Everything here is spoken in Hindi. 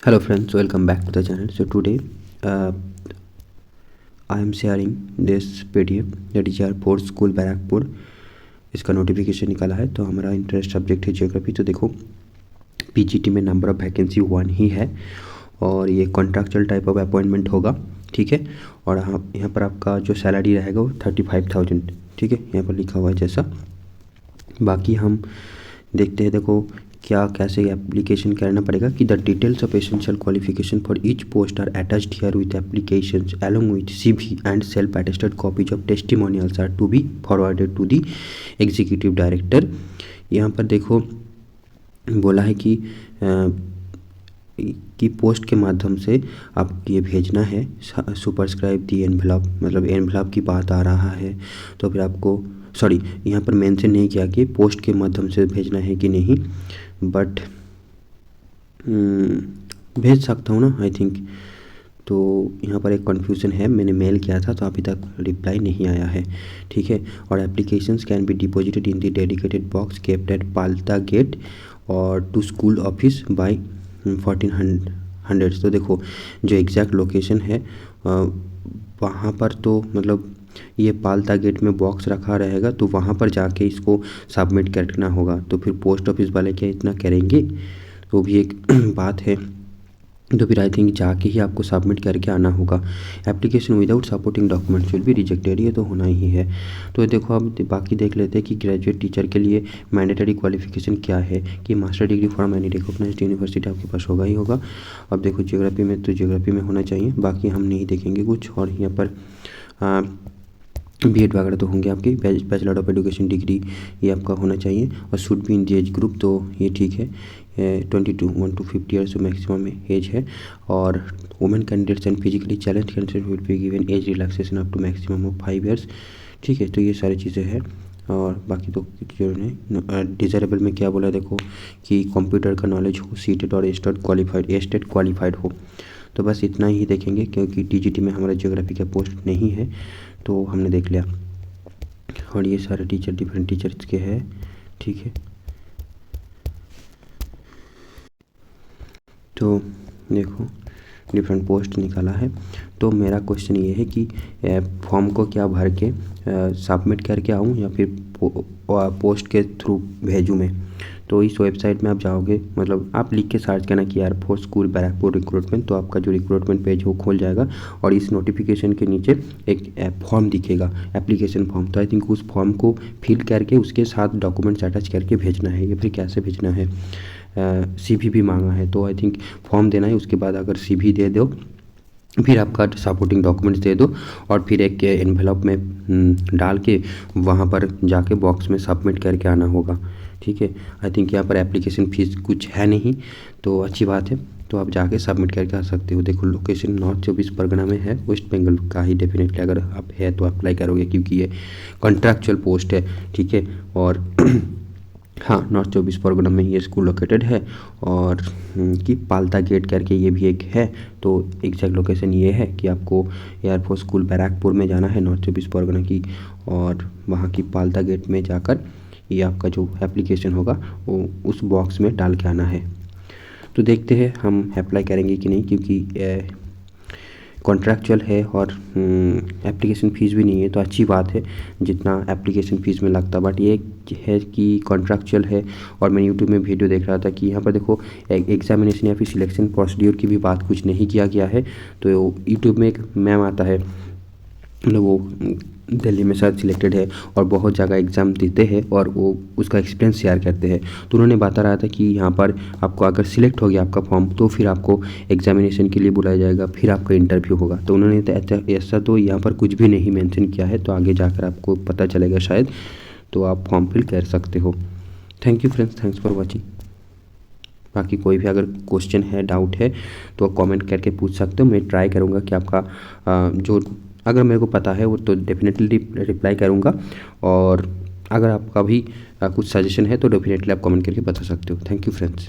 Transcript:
Hello friends, welcome back to the channel. So today I am sharing this PDF that is for school Barrackpore. इसका नोटिफिकेशन निकाला है। तो हमारा इंटरेस्ट सब्जेक्ट है जियोग्राफी। तो देखो पीजीटी में नंबर ऑफ वैकेंसी 1 ही है और ये कॉन्ट्रैक्चुअल टाइप ऑफ अपॉइंटमेंट होगा, ठीक है। और यहाँ पर आपका जो सैलरी रहेगा वो 35,000, ठीक है, यहाँ पर लिखा हुआ है जैसा। बाकी हम देखते हैं, देखो क्या कैसे एप्लीकेशन करना पड़ेगा कि the details of essential qualification for each post are attached here with applications along with CV and self attested copies of testimonials are to be forwarded to the executive director. यहाँ पर देखो बोला है कि पोस्ट के माध्यम से आप ये भेजना है। सुपरस्क्राइब दी एनवेलप, मतलब एनवेलप की बात आ रहा है। तो फिर आपको यहाँ पर मेंशन नहीं किया कि पोस्ट के माध्यम से भेजना है कि नहीं, बट भेज सकता हूँ ना आई थिंक। तो यहाँ पर एक कन्फ्यूज़न है, मैंने मेल किया था तो अभी तक रिप्लाई नहीं आया है, ठीक है। और applications can be deposited in the dedicated box kept at Palta gate or to school office by 1400। तो देखो जो एग्जैक्ट लोकेशन है वहाँ पर तो मतलब ये पाल्ता गेट में बॉक्स रखा रहेगा, तो वहाँ पर जाके इसको सबमिट करना होगा। तो फिर पोस्ट ऑफिस वाले क्या इतना करेंगे, तो भी एक बात है। तो फिर आई थिंक जाके ही आपको सबमिट करके आना होगा। Application without supporting documents will be rejected, ये तो होना ही है। तो देखो अब बाकी देख लेते हैं कि ग्रेजुएट टीचर के लिए मैंडेटरी क्वालिफिकेशन क्या है कि master degree from any recognised university आपके पास होगा ही होगा। अब देखो जियोग्राफी में तो जियोग्राफी में होना चाहिए, बाकी हम नहीं देखेंगे कुछ। और यहाँ पर बीएड वगैरह तो होंगे आपके, बैचलर ऑफ एजुकेशन डिग्री ये आपका होना चाहिए। और should be in the age group, तो ये ठीक है। 22 1 to 50 ईयर्स मैक्सिमम एज है। और women candidates and physically challenge candidate will be given age relaxation up to maximum of 5 years, ठीक है। तो ये सारी चीज़ें हैं। और बाकी तो डिज़ायरेबल में क्या बोला, देखो कि कंप्यूटर का नॉलेज हो, सीटेड और स्टेट क्वालिफाइड हो। तो बस इतना ही देखेंगे क्योंकि टीजीटी में हमारा ज्योग्राफी का पोस्ट नहीं है, तो हमने देख लिया। और ये सारे टीचर डिफरेंट टीचर्स के हैं, ठीक है। तो देखो डिफरेंट पोस्ट निकाला है। तो मेरा क्वेश्चन ये है कि फॉर्म को क्या भर के सबमिट करके आऊँ या फिर पोस्ट के थ्रू भेजूँ मैं। तो इस वेबसाइट में आप जाओगे, मतलब आप लिख के सर्च करना कि एयरफोर्स स्कूल बैराकपुर रिक्रूटमेंट, तो आपका जो रिक्रूटमेंट पेज वो खोल जाएगा। और इस नोटिफिकेशन के नीचे एक फॉर्म दिखेगा, एप्लीकेशन फॉर्म। तो आई थिंक उस फॉर्म को फिल करके उसके साथ डॉक्यूमेंट्स अटैच करके भेजना है, या फिर कैसे भेजना है। सीवी भी मांगा है, तो आई थिंक फॉर्म देना है। उसके बाद अगर सीवी दे दो, फिर आपका सपोर्टिंग डॉक्यूमेंट्स दे दो, और फिर एक एनवेलप में डाल के वहाँ पर जाके बॉक्स में सबमिट करके आना होगा, ठीक है। आई थिंक यहाँ पर एप्लीकेशन फ़ीस कुछ है नहीं, तो अच्छी बात है। तो आप जाके सबमिट करके आ सकते हो। देखो लोकेशन नॉर्थ 24 परगना में है, वेस्ट बंगाल का ही डेफिनेटली अगर आप है तो अप्लाई करोगे, क्योंकि ये कॉन्ट्रैक्चुअल पोस्ट है, ठीक है। और हाँ, नॉर्थ 24 परगना में ये स्कूल लोकेटेड है। और कि पाल्ता गेट करके ये भी एक है। तो एग्जैक्ट लोकेशन ये है कि आपको एयरफोर्स स्कूल बैराकपुर में जाना है, नॉर्थ 24 परगना की, और वहाँ की पाल्ता गेट में जाकर ये आपका जो एप्लीकेशन होगा वो उस बॉक्स में डाल के आना है। तो देखते हैं हम अप्लाई करेंगे कि नहीं, क्योंकि कॉन्ट्रैक्चुअल है और एप्लीकेशन फ़ीस भी नहीं है, तो अच्छी बात है जितना एप्लीकेशन फ़ीस में लगता। बट ये है कि कॉन्ट्रैक्चुअल है। और मैं यूट्यूब में वीडियो देख रहा था कि यहाँ पर देखो एग्जामिनेशन या फिर सिलेक्शन प्रोसीड्यूर की भी बात कुछ नहीं किया गया है। तो यूट्यूब में एक मैम आता है, मतलब वो दिल्ली में शायद सिलेक्टेड है और बहुत जगह एग्ज़ाम देते हैं और वो उसका एक्सपीरियंस शेयर करते हैं। तो उन्होंने बता रहा था कि यहाँ पर आपको अगर सिलेक्ट हो गया आपका फॉर्म, तो फिर आपको एग्जामिनेशन के लिए बुलाया जाएगा, फिर आपका इंटरव्यू होगा। तो उन्होंने ऐसा तो यहाँ पर कुछ भी नहीं मेंशन किया है, तो आगे जाकर आपको पता चलेगा शायद, तो आप फॉर्म फिल कर सकते हो। Thank you friends, thanks for watching. बाकी कोई भी अगर क्वेश्चन है, डाउट है, तो कमेंट करके पूछ सकते हो। मैं ट्राई करूँगा कि आपका जो अगर मेरे को पता है वो तो डेफिनेटली रिप्लाई करूँगा। और अगर आपका भी कुछ सजेशन है तो डेफिनेटली आप कमेंट करके बता सकते हो। Thank you friends.